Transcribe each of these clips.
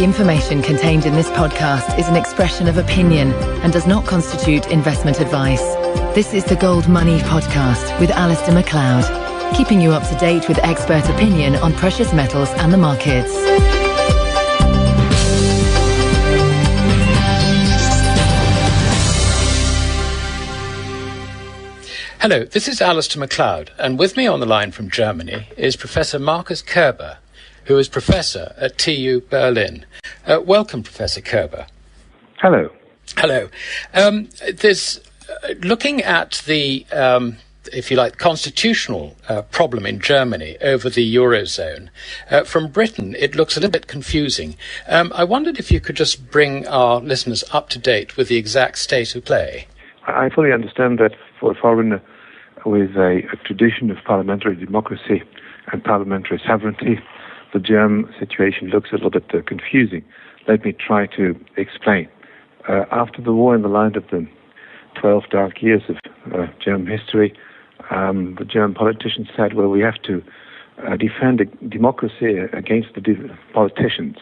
The information contained in this podcast is an expression of opinion and does not constitute investment advice. This is the Gold Money Podcast with Alistair McLeod, keeping you up to date with expert opinion on precious metals and the markets. Hello, this is Alistair McLeod, and with me on the line from Germany is Professor Markus Kerber, who is professor at TU Berlin. Welcome, Professor Kerber. Hello. Hello. Looking at the, if you like, constitutional problem in Germany over the eurozone, from Britain, it looks a little bit confusing. I wondered if you could just bring our listeners up to date with the exact state of play. I fully understand that for a foreigner with a tradition of parliamentary democracy and parliamentary sovereignty, the German situation looks a little bit confusing. Let me try to explain. After the war in the light of the 12 dark years of German history, the German politicians said, well, we have to defend democracy against the politicians.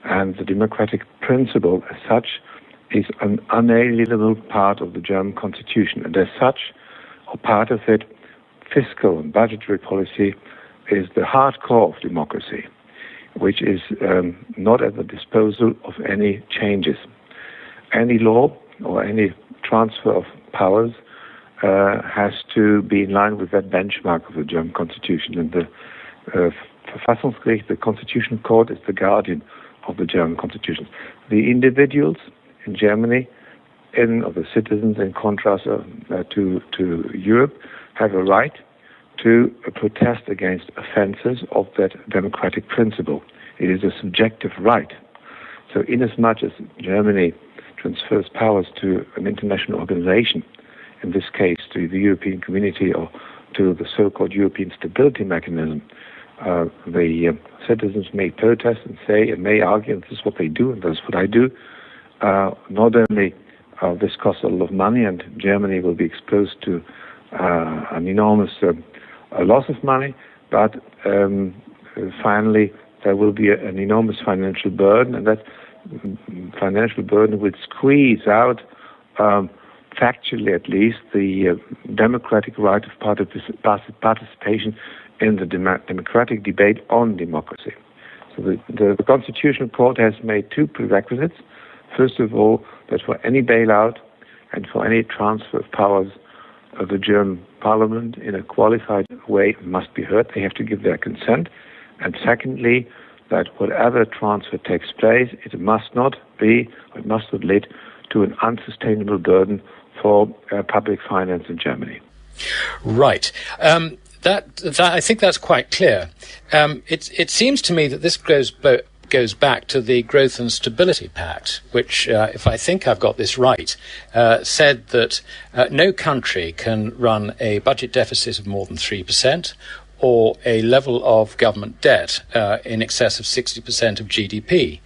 And the democratic principle as such is an unalienable part of the German constitution. And as such, or part of it, fiscal and budgetary policy is the hardcore of democracy, which is not at the disposal of any changes. Any law or any transfer of powers has to be in line with that benchmark of the German constitution. And the Verfassungsgericht, the Constitutional Court, is the guardian of the German constitution. The individuals in Germany, or the citizens in contrast to Europe, have a right to protest against offences of that democratic principle. It is a subjective right. So inasmuch as Germany transfers powers to an international organization, in this case to the European Community or to the so-called European Stability Mechanism, the citizens may protest and say and may argue, and this is what they do and this is what I do. Not only this costs a lot of money and Germany will be exposed to an enormous loss of money, but finally there will be an enormous financial burden, and that financial burden will squeeze out, factually at least, the democratic right of participation in the democratic debate on democracy. So the Constitutional Court has made two prerequisites. First of all, that for any bailout and for any transfer of powers, the German parliament in a qualified way must be heard. They have to give their consent. And secondly, that whatever transfer takes place, it must not lead to an unsustainable burden for public finance in Germany. Right. That I think that's quite clear. It seems to me that this goes back to the Growth and Stability Pact, which, if I think I've got this right, said that no country can run a budget deficit of more than 3% or a level of government debt in excess of 60% of GDP.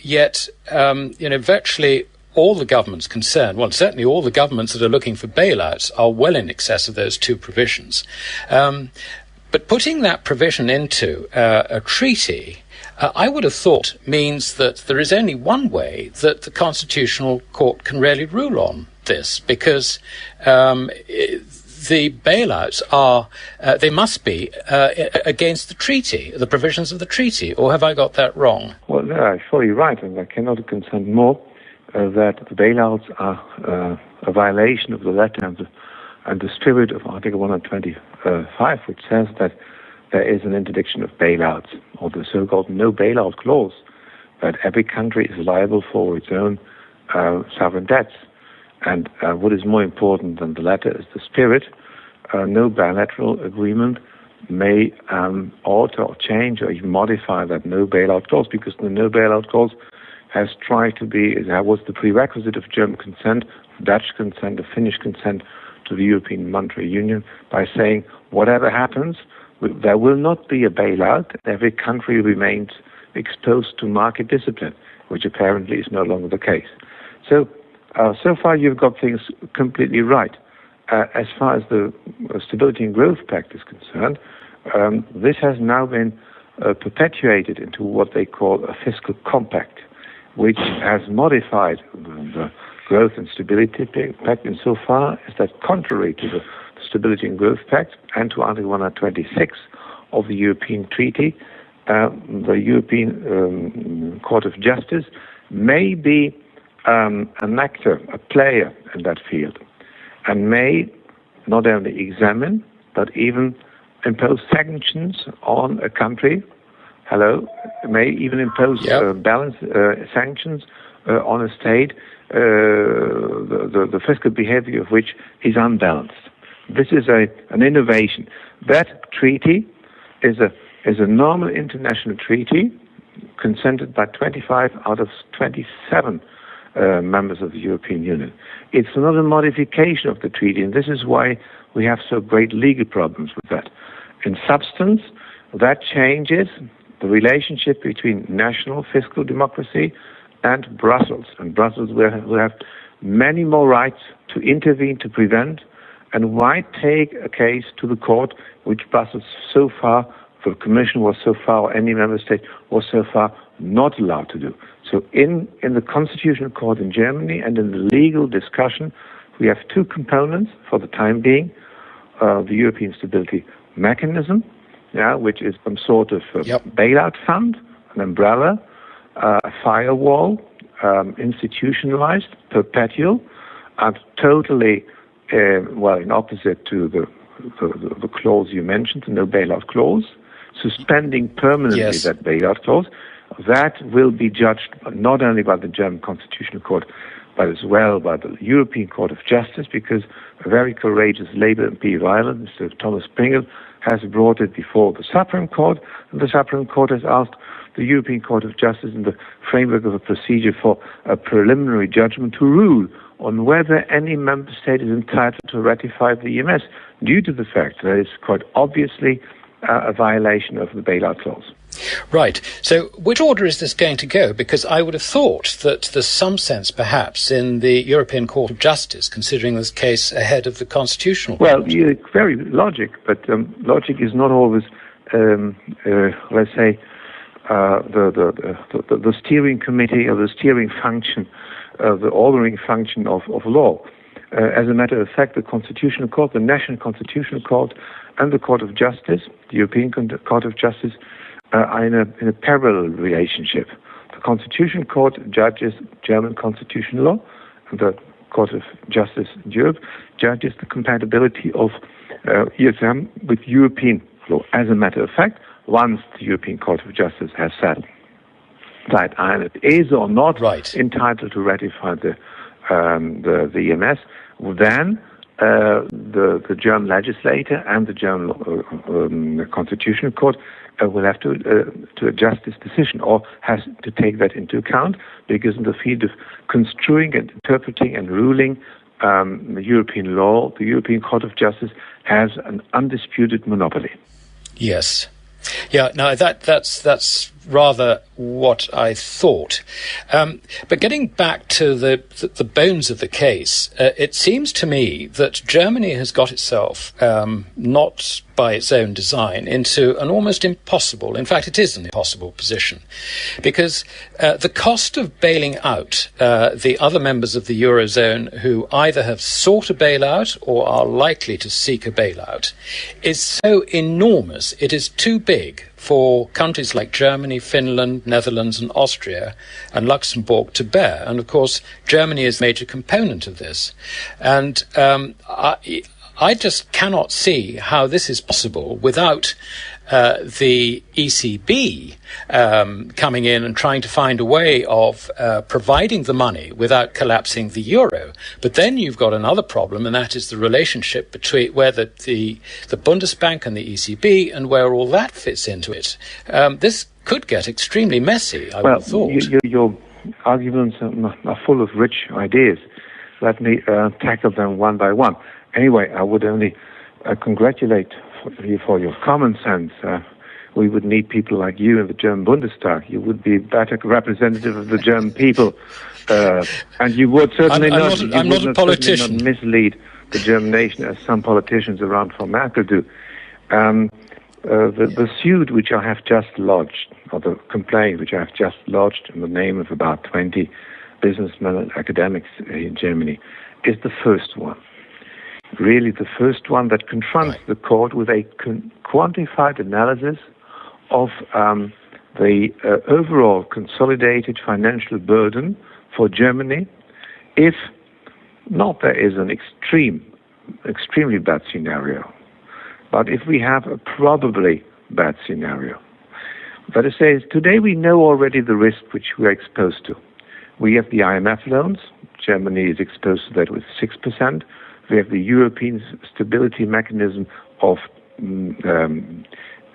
Yet, virtually all the governments concerned, well, certainly all the governments that are looking for bailouts are well in excess of those two provisions. But putting that provision into a treaty, I would have thought means that there is only one way that the Constitutional Court can really rule on this, because the bailouts they must be against the treaty, the provisions of the treaty, or have I got that wrong? Well, no, you're fully right, and I cannot consent more that the bailouts are a violation of the letter and the spirit of Article 125, which says that there is an interdiction of bailouts, or the so-called no bailout clause, that every country is liable for its own sovereign debts. And what is more important than the letter is the spirit. No bilateral agreement may alter or change or even modify that no bailout clause, because the no bailout clause has tried to be, that was the prerequisite of German consent, of Dutch consent, of Finnish consent to the European Monetary Union, by saying whatever happens, there will not be a bailout. Every country remains exposed to market discipline, which apparently is no longer the case. So far you've got things completely right. As far as the Stability and Growth Pact is concerned, this has now been perpetuated into what they call a fiscal compact, which has modified the Growth and Stability Pact insofar as that, contrary to the Stability and Growth Pact and to Article 126 of the European Treaty, the European Court of Justice may be an actor, a player in that field, and may not only examine but even impose sanctions on a country. May even impose balance sanctions on a state, the fiscal behavior of which is unbalanced. This is an innovation. That treaty is a normal international treaty consented by 25 out of 27 members of the European Union. It's not a modification of the treaty, and this is why we have so great legal problems with that. In substance, that changes the relationship between national fiscal democracy and Brussels. And Brussels will have many more rights to intervene, to prevent, and why take a case to the court, which Brussels so far, the Commission was so far, or any member state was so far not allowed to do. So in the Constitutional Court in Germany and in the legal discussion, we have two components for the time being: the European Stability Mechanism, which is some sort of bailout fund, an umbrella, a firewall, institutionalized, perpetual, and totally, in opposite to the clause you mentioned, the no bailout clause, suspending permanently that bailout clause. That will be judged not only by the German Constitutional Court, but as well by the European Court of Justice, because a very courageous Labour MP of Ireland, Mr. Thomas Pringle, has brought it before the Supreme Court, and the Supreme Court has asked the European Court of Justice, in the framework of a procedure for a preliminary judgment, to rule on whether any member state is entitled to ratify the EMS, due to the fact that it's quite obviously a violation of the bailout clause. Right. So which order is this going to go? Because I would have thought that there's some sense, perhaps, in the European Court of Justice considering this case ahead of the Constitutional Court. Well, very logic, but logic is not always, let's say, the steering committee or the steering function, the ordering function of law. As a matter of fact, the Constitutional Court, the National Constitutional Court, and the Court of Justice, the European Court of Justice, are in a parallel relationship. The Constitutional Court judges German constitutional law, and the Court of Justice in Europe judges the compatibility of ESM with European law. As a matter of fact, once the European Court of Justice has said that Ireland is or not entitled to ratify the EMS, then the German legislator and the German Constitutional Court will have to adjust this decision, or has to take that into account, because in the field of construing and interpreting and ruling the European law, the European Court of Justice has an undisputed monopoly. Yes. Yeah, no, that's rather what I thought. But getting back to the bones of the case, it seems to me that Germany has got itself, not by its own design, into an almost impossible, in fact it is an impossible position, because the cost of bailing out the other members of the eurozone who either have sought a bailout or are likely to seek a bailout is so enormous, it is too big for countries like Germany, Finland, Netherlands and Austria and Luxembourg to bear. And of course, Germany is a major component of this. And I just cannot see how this is possible without the ECB coming in and trying to find a way of providing the money without collapsing the euro. But then you've got another problem, and that is the relationship between where the Bundesbank and the ECB and where all that fits into it. This could get extremely messy, I would have thought. Your arguments are full of rich ideas. Let me tackle them one by one. Anyway, I would only congratulate you for your common sense. We would need people like you in the German Bundestag. You would be a better representative of the German people. And you would certainly I'm not a politician. Not mislead the German nation as some politicians around for Merkel do. the suit which I have just lodged, or the complaint which I have just lodged in the name of about 20 businessmen and academics in Germany, is the first one. Really the first one that confronts the court with a quantified analysis of the overall consolidated financial burden for Germany if not there is an extremely bad scenario, but if we have a probably bad scenario. That is, say, today we know already the risk which we are exposed to. We have the IMF loans. Germany is exposed to that with 6%. We have the European stability mechanism of May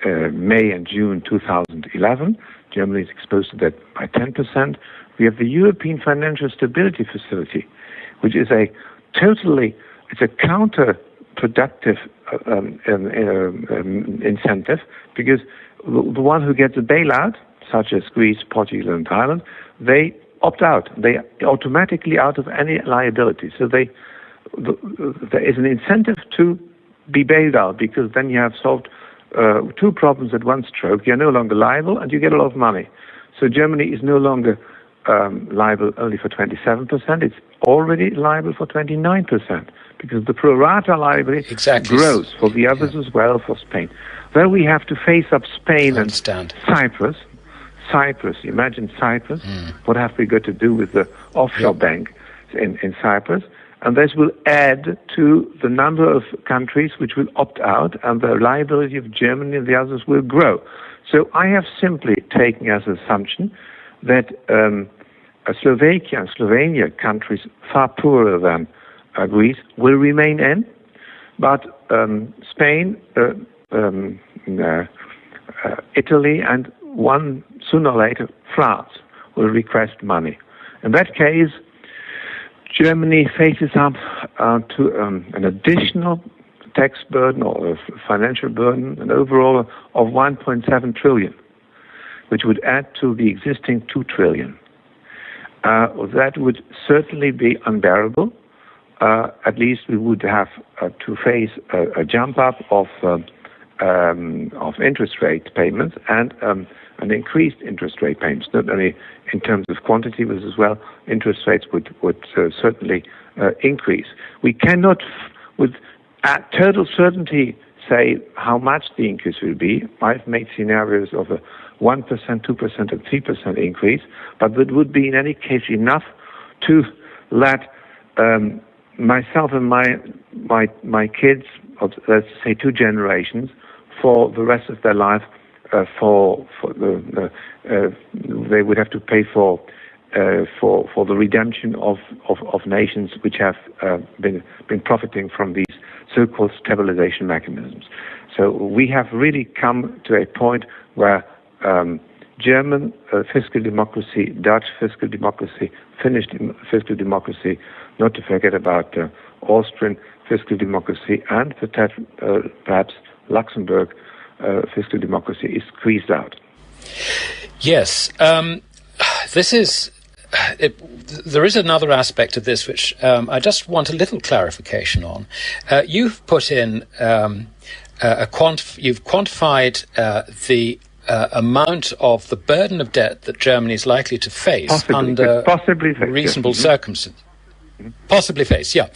and June 2011. Germany is exposed to that by 10%. We have the European Financial Stability Facility, which is it's a counterproductive incentive, because the one who gets a bailout, such as Greece, Portugal, and Ireland, they opt out. They automatically out of any liability. So there is an incentive to be bailed out, because then you have solved two problems at one stroke. You're no longer liable, and you get a lot of money. So Germany is no longer liable only for 27%. It's already liable for 29%, because the pro rata liability grows for the others as well, for Spain. Then we have to face up Spain and Cyprus. Imagine Cyprus. What have we got to do with the offshore bank in Cyprus? And this will add to the number of countries which will opt out, and the liability of Germany and the others will grow. So I have simply taken as an assumption that Slovakia and Slovenia, countries far poorer than Greece, will remain in, but Spain, Italy, and sooner or later France will request money. In that case, Germany faces up to an additional tax burden or financial burden, an overall of 1.7 trillion, which would add to the existing 2 trillion. That would certainly be unbearable. At least we would have to face a jump up of interest rate payments and an increased interest rate payments, not only in terms of quantity, but as well interest rates would certainly increase. We cannot, with total certainty, say how much the increase will be. I've made scenarios of a 1%, 2%, and 3% increase, but that would be in any case enough to let myself and my kids, of, let's say 2 generations, for the rest of their life, they would have to pay for the redemption of nations which have been profiting from these so-called stabilization mechanisms. So we have really come to a point where German fiscal democracy, Dutch fiscal democracy, Finnish fiscal democracy, not to forget about Austrian fiscal democracy, and perhaps Luxembourg fiscal democracy is squeezed out. Yes, this is. There is another aspect of this which I just want a little clarification on. You've put in you've quantified the amount of the burden of debt that Germany is likely to face under reasonable circumstances. Possibly face, yeah.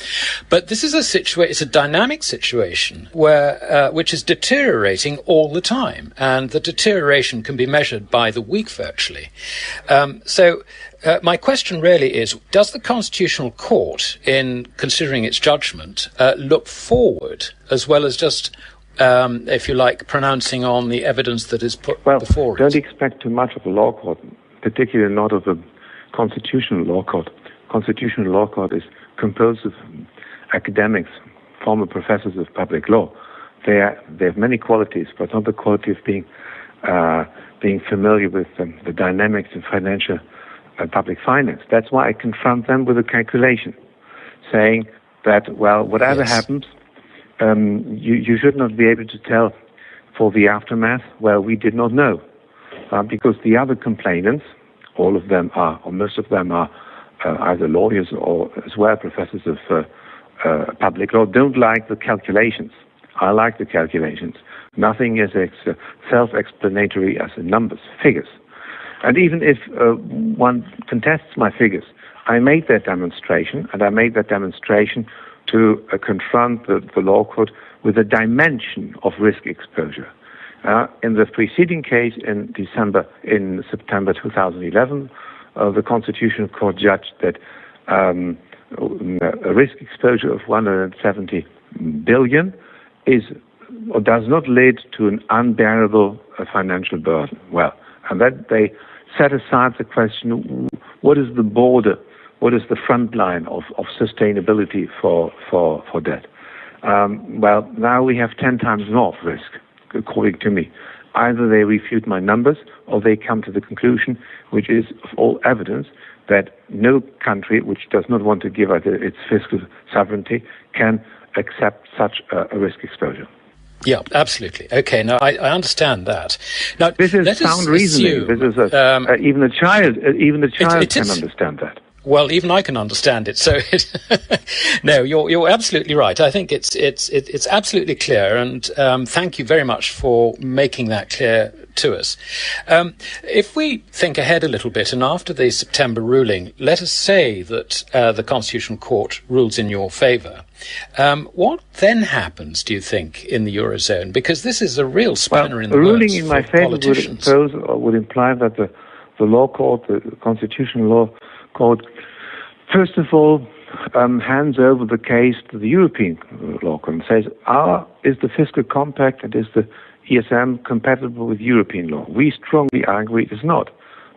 But this is it's a dynamic situation where which is deteriorating all the time, and the deterioration can be measured by the week virtually. So my question really is, does the Constitutional Court, in considering its judgment, look forward as well as just, if you like, pronouncing on the evidence that is put before it? Don't expect too much of the law court, particularly not of the Constitutional Law Court. Constitutional Law Court is composed of academics, former professors of public law. They have many qualities, but not the quality of being familiar with the dynamics of financial public finance. That's why I confront them with a calculation, saying that, well, whatever happens, you should not be able to tell for the aftermath. Well, we did not know, because the other complainants, all of them are, or most of them are, either lawyers or as well professors of public law, don't like the calculations I like the calculations. Nothing is self-explanatory as in numbers, figures. And even if one contests my figures, I made that demonstration, and I made that demonstration to confront the law court with a dimension of risk exposure. In the preceding case in September 2011, the Constitutional Court judged that a risk exposure of 170 billion does not lead to an unbearable financial burden. Well, and that they set aside the question: what is the border? What is the front line of sustainability for debt? Well, now we have 10 times more risk, according to me. Either they refute my numbers or they come to the conclusion, which is of all evidence, that no country which does not want to give out its fiscal sovereignty can accept such a risk exposure. Yeah, absolutely. Okay, now I understand that. Now this is sound reasoning. This is even a child can understand that. Well, even I can understand it. So, no, you're absolutely right. I think it's absolutely clear, and thank you very much for making that clear to us. If we think ahead a little bit, and after the September ruling, let us say that the Constitutional Court rules in your favour. What then happens, do you think, in the eurozone? Because this is a real spanner in the works. A ruling in my favour would imply that the law court, the Constitutional Law Court, first of all, hands over the case to the European Law Court and says, is the fiscal compact and is the ESM compatible with European law? We strongly argue it is not.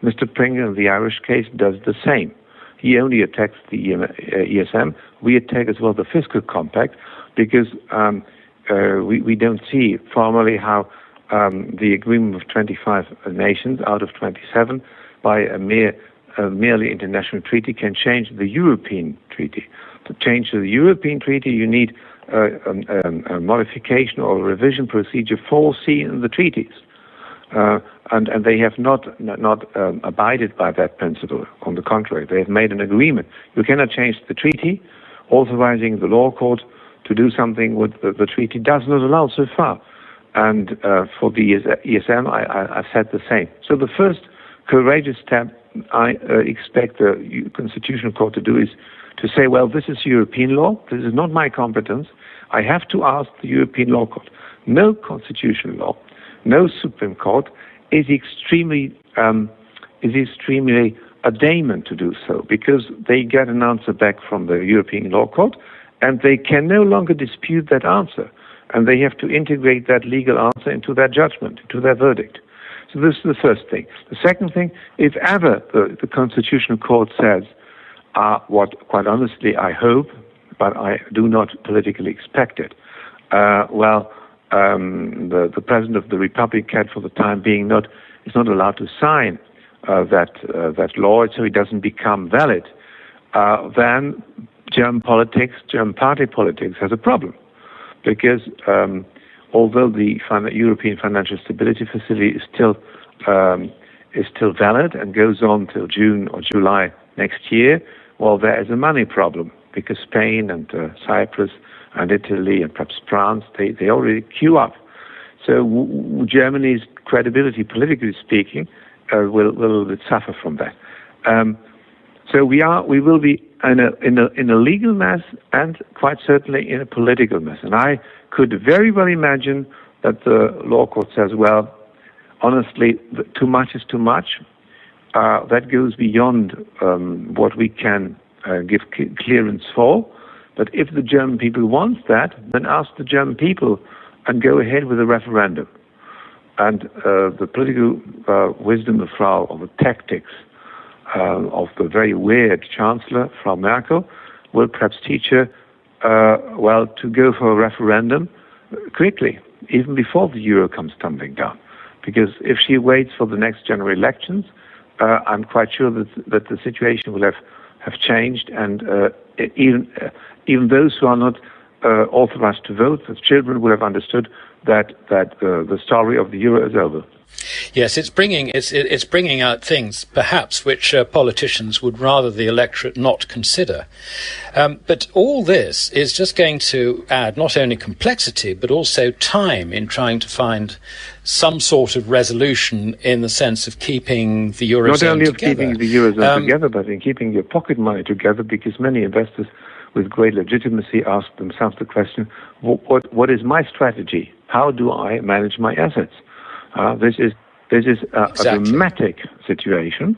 Mr. Pringle in the Irish case does the same. He only attacks the ESM. We attack as well the fiscal compact because we don't see formally how the agreement of 25 nations out of 27 by a merely international treaty can change the European treaty. To change the European treaty, you need a modification or a revision procedure foreseen in the treaties. And they have not abided by that principle. On the contrary, they have made an agreement. You cannot change the treaty, authorizing the law court to do something what the treaty does not allow so far. And for the ESM, I said the same. So the first courageous step I expect the Constitutional Court to do is to say, well, this is European law. This is not my competence. I have to ask the European Law Court. No constitutional law, no Supreme Court is extremely adamant to do so because they get an answer back from the European Law Court and they can no longer dispute that answer. And they have to integrate that legal answer into their judgment, into their verdict. So this is the first thing. The second thing, if ever the Constitutional Court says, what quite honestly I hope, but I do not politically expect it, the President of the Republic can for the time being is not allowed to sign that law, so it doesn't become valid, then German party politics has a problem. Because although the European Financial Stability Facility is still valid and goes on till June or July next year, well, there is a money problem because Spain and Cyprus and Italy and perhaps France, they already queue up. So Germany's credibility, politically speaking, will a little bit suffer from that. So we will be in a legal mess and quite certainly in a political mess. And I could very well imagine that the law court says, well, honestly, too much is too much. That goes beyond what we can give clearance for. But if the German people want that, then ask the German people and go ahead with a referendum. And the political wisdom of the tactics of the very weird Chancellor, Frau Merkel, will perhaps teach her, to go for a referendum quickly, even before the euro comes tumbling down. Because if she waits for the next general elections, I'm quite sure that the situation will have changed, and even those who are not authorized to vote, the children will have understood that the story of the euro is over. Yes, it's bringing out things perhaps which politicians would rather the electorate not consider. But all this is just going to add not only complexity but also time in trying to find some sort of resolution in the sense of keeping the eurozone not only together. Of keeping the eurozone together, but in keeping your pocket money together, because many investors with great legitimacy ask themselves the question, what is my strategy? How do I manage my assets? This is Exactly. a dramatic situation,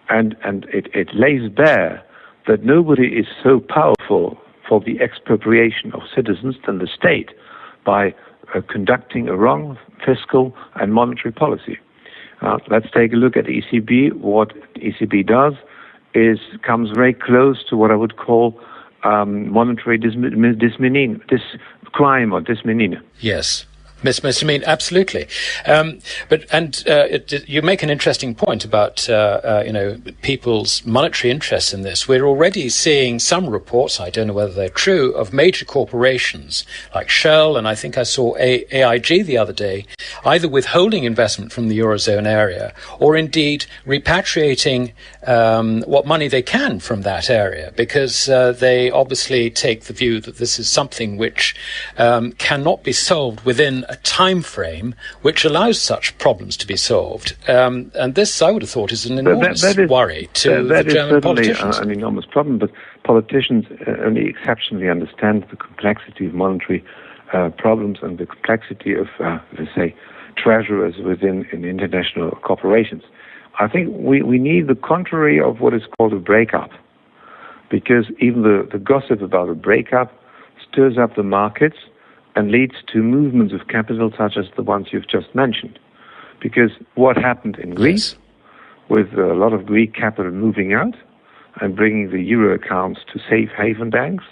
and it lays bare that nobody is so powerful for the expropriation of citizens than the state by conducting a wrong fiscal and monetary policy. Let's take a look at the ECB. What ECB does comes very close to what I would call monetary crime or dysmenorrhea. Yes. Misdemeanor, absolutely. You make an interesting point about people's monetary interests in this. We're already seeing some reports, I don't know whether they're true, of major corporations like Shell, and I think I saw AIG the other day, either withholding investment from the eurozone area or indeed repatriating what money they can from that area, because they obviously take the view that this is something which cannot be solved within a time frame which allows such problems to be solved. And this, I would have thought, is an enormous worry to the German politicians. That is certainly an enormous problem, but politicians only exceptionally understand the complexity of monetary problems and the complexity of, let's say, treasurers within international corporations. I think we need the contrary of what is called a breakup, because even the gossip about a breakup stirs up the markets and leads to movements of capital such as the ones you've just mentioned. Because what happened in Greece, with a lot of Greek capital moving out and bringing the euro accounts to safe haven banks,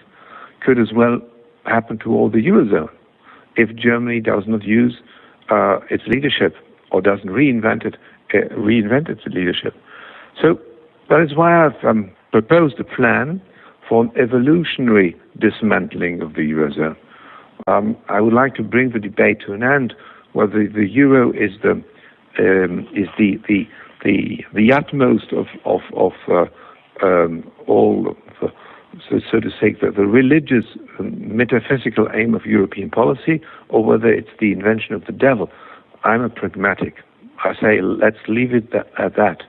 could as well happen to all the eurozone if Germany does not use its leadership or doesn't reinvent its leadership. So that is why I've proposed a plan for an evolutionary dismantling of the eurozone. I would like to bring the debate to an end whether the euro is the utmost of all, so to say, the religious metaphysical aim of European policy, or whether it's the invention of the devil. I'm a pragmatic. I say let's leave it at that.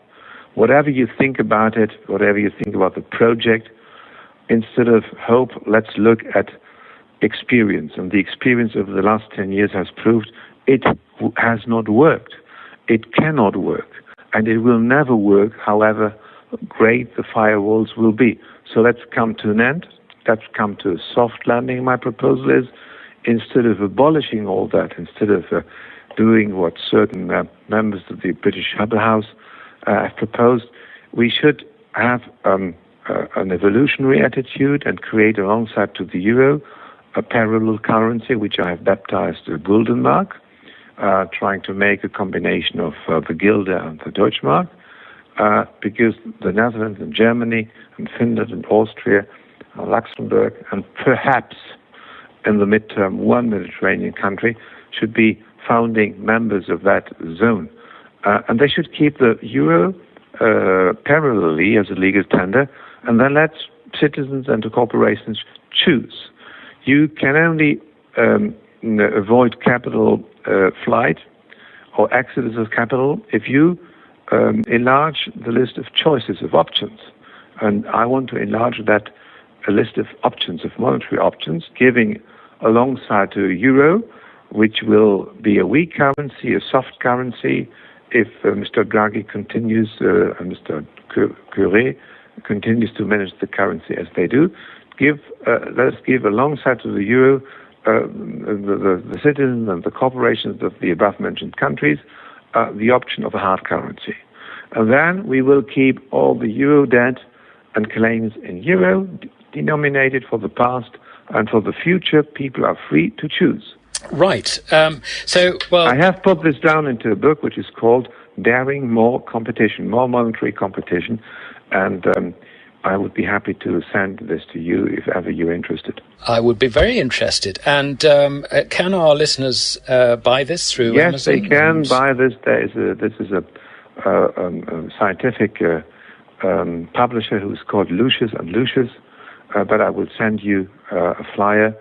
Whatever you think about it, whatever you think about the project, instead of hope, let's look at experience. And the experience of the last 10 years has proved it has not worked. It cannot work. And it will never work, however great the firewalls will be. So let's come to an end. Let's come to a soft landing. My proposal is, instead of abolishing all that, instead of doing what certain members of the British Upper House have proposed, we should have an evolutionary attitude and create alongside to the euro a parallel currency, which I have baptized the Guldenmark, trying to make a combination of the Guilder and the Deutschmark, because the Netherlands and Germany and Finland and Austria and Luxembourg and perhaps in the midterm one Mediterranean country should be founding members of that zone. And they should keep the euro parallelly as a legal tender, and then let citizens and the corporations choose. You can only avoid capital flight or exodus of capital if you enlarge the list of choices of options. And I want to enlarge that list of options, of monetary options, giving alongside to a euro, which will be a weak currency, a soft currency, if Mr. Draghi continues, and Mr. Kerber continues to manage the currency as they do. Let's give alongside to the euro the citizens and the corporations of the above-mentioned countries the option of a hard currency. And then we will keep all the euro debt and claims in euro denominated for the past, and for the future people are free to choose. Right. I have put this down into a book which is called Daring More Competition, More Monetary Competition, and I would be happy to send this to you if ever you're interested. I would be very interested. And can our listeners buy this through Amazon? Yes, they can buy this. This is a scientific publisher who's called Lucius and Lucius, but I will send you a flyer,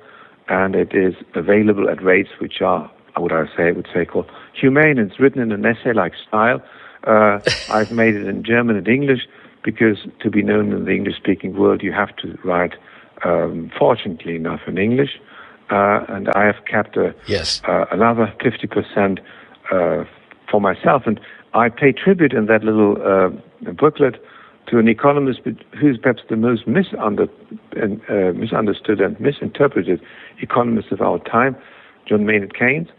and it is available at rates which are, I would say called humane. It's written in an essay-like style. I've made it in German and English, because to be known in the English-speaking world, you have to write, fortunately enough, in English. And I have kept another 50% for myself. And I pay tribute in that little booklet to an economist who's perhaps the most misunderstood and misinterpreted economist of our time, John Maynard Keynes,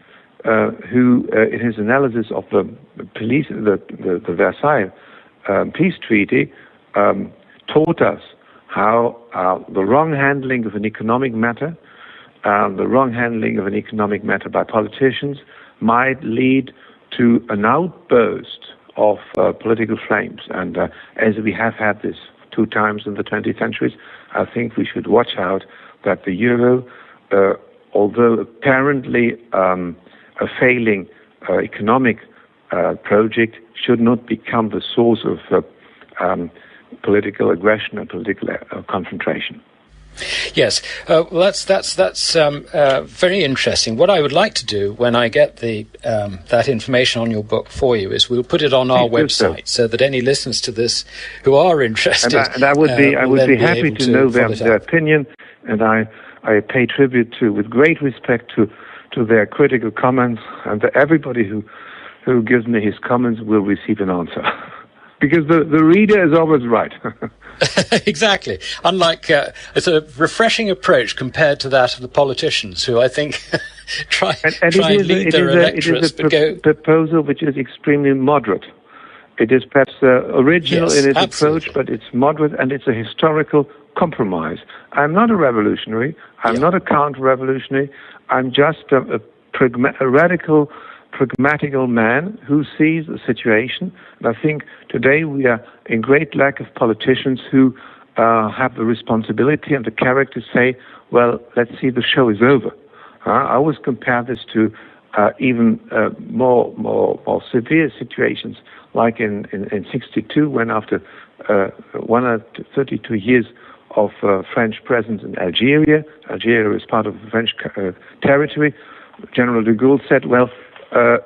who, in his analysis of the Versailles peace treaty, taught us how the wrong handling of an economic matter, by politicians might lead to an outburst of political flames. And as we have had this 2 times in the 20th centuries, I think we should watch out that the euro, although apparently a failing economic project, should not become the source of political aggression and political confrontation. Yes, well, that's very interesting. What I would like to do when I get that information on your book for you is we'll put it on our website so that any listeners to this who are interested, and I would be happy to know their opinion, and I pay tribute with great respect to their critical comments, and everybody who gives me his comments will receive an answer. Because the reader is always right. Exactly. Unlike, it's a refreshing approach compared to that of the politicians, who I think try and lead their electorates. It is a proposal which is extremely moderate. It is perhaps original in its approach, but it's moderate, and it's a historical compromise. I'm not a revolutionary. I'm not a counter-revolutionary. I'm just a radical, pragmatical man who sees the situation. And I think today we are in great lack of politicians who have the responsibility and the character to say, well, let's see, the show is over. I always compare this to even more severe situations, like in 62, when after 32 years of French presence in Algeria is part of French territory, General de Gaulle said, well,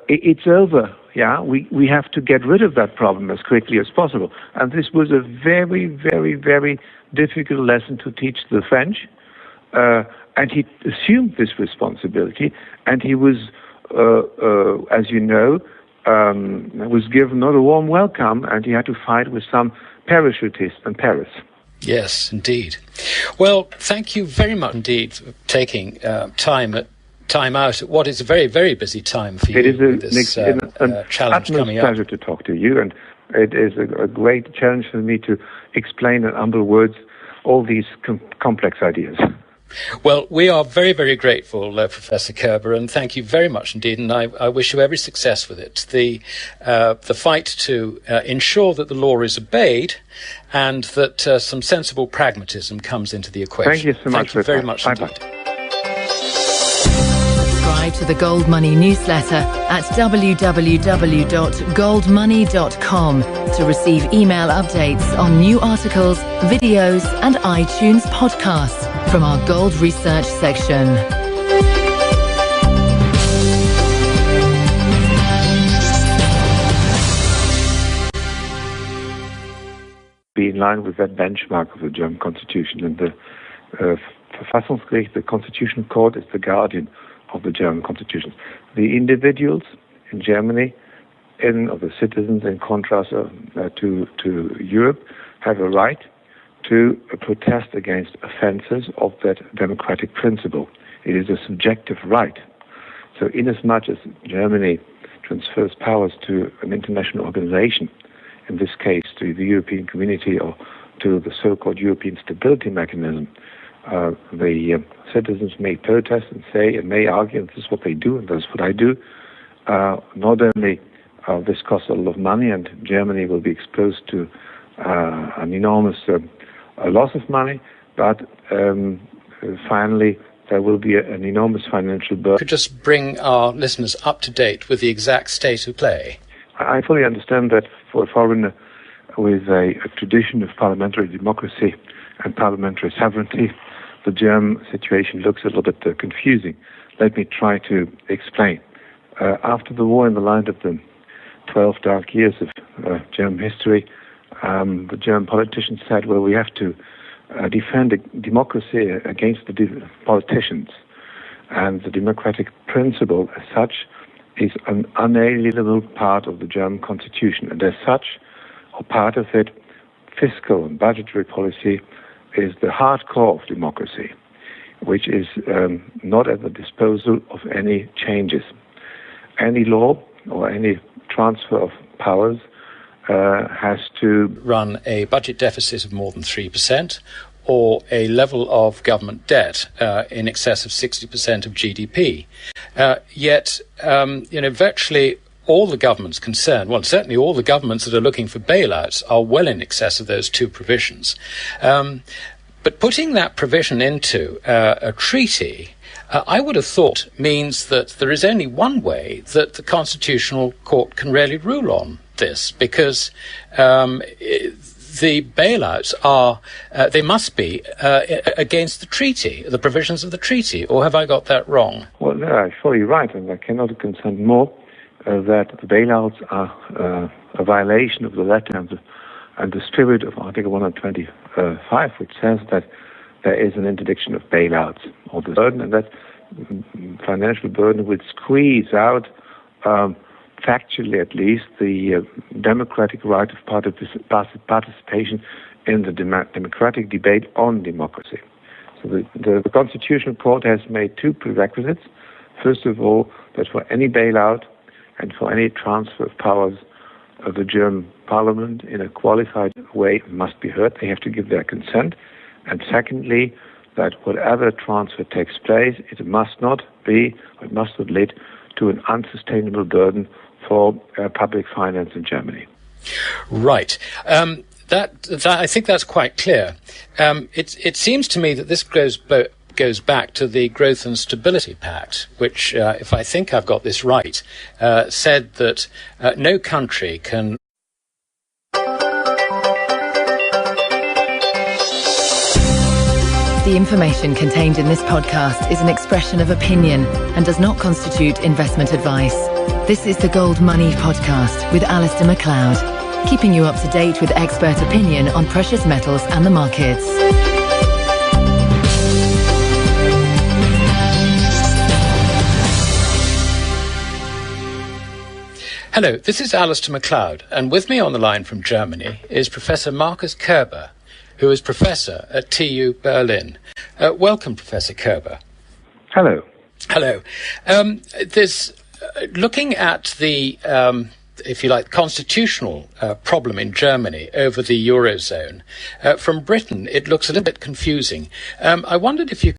it's over. Yeah, we have to get rid of that problem as quickly as possible. And this was a very, very, very difficult lesson to teach the French. And he assumed this responsibility, and he was, as you know, was given not a warm welcome, and he had to fight with some parachutists in Paris. Yes, indeed. Well, thank you very much indeed for taking time out at what is a very, very busy time for you. It is an challenge coming up. Pleasure to talk to you, and it is a great challenge for me to explain in humble words all these complex ideas. Well, we are very, very grateful, Professor Kerber, and thank you very much indeed, and I wish you every success with it. The fight to ensure that the law is obeyed and that some sensible pragmatism comes into the equation. Thank you so much. Thank you very much indeed. Subscribe to the Gold Money newsletter at www.goldmoney.com to receive email updates on new articles, videos, and iTunes podcasts from our Gold Research section. Be in line with that benchmark of the German Constitution, and the Verfassungsgericht, the Constitutional Court, is the guardian of the German Constitution. The individuals in Germany, or the citizens, in contrast to Europe, have a right to protest against offences of that democratic principle. It is a subjective right. So inasmuch as Germany transfers powers to an international organization, in this case to the European Community or to the so-called European Stability Mechanism, the citizens may protest and say and may argue, and this is what they do and this is what I do. Not only this costs a lot of money, and Germany will be exposed to an enormous a loss of money, but finally there will be an enormous financial burden. Could just bring our listeners up to date with the exact state of play. I fully understand that for a foreigner with a tradition of parliamentary democracy and parliamentary sovereignty, the German situation looks a little bit confusing. Let me try to explain. After the war, in the light of the 12 dark years of German history, the German politicians said, well, we have to defend democracy against the politicians. And the democratic principle as such is an unalienable part of the German constitution. And as such, or part of it, fiscal and budgetary policy is the hardcore of democracy, which is not at the disposal of any changes. Any law or any transfer of powers has to run a budget deficit of more than 3% or a level of government debt in excess of 60% of GDP. Yet, virtually all the governments concerned, well, certainly all the governments that are looking for bailouts are well in excess of those two provisions. But putting that provision into a treaty, I would have thought means that there is only one way that the Constitutional Court can really rule on this, because the bailouts they must be against the treaty, the provisions of the treaty, or have I got that wrong? Well, no, I'm fully right, and I cannot consent more that the bailouts are a violation of the letter and the spirit of Article 125, which says that there is an interdiction of bailouts or the burden, and that financial burden would squeeze out, factually at least, the democratic right of participation in the democratic debate on democracy. So the Constitutional Court has made two prerequisites. First of all, that for any bailout and for any transfer of powers of the German parliament in a qualified way must be heard. They have to give their consent. And secondly, that whatever transfer takes place, it must not lead to an unsustainable burden for public finance in Germany. Right. That I think that's quite clear. It seems to me that this goes back to the Growth and Stability Pact, which, if I think I've got this right, said that no country can. The information contained in this podcast is an expression of opinion and does not constitute investment advice. This is the Gold Money Podcast with Alistair McLeod, keeping you up to date with expert opinion on precious metals and the markets. Hello, this is Alistair McLeod, and with me on the line from Germany is Professor Markus Kerber, who is professor at TU Berlin. Welcome, Professor Kerber. Hello. Hello. Looking at the, if you like, constitutional problem in Germany over the eurozone, from Britain, it looks a little bit confusing. I wondered if you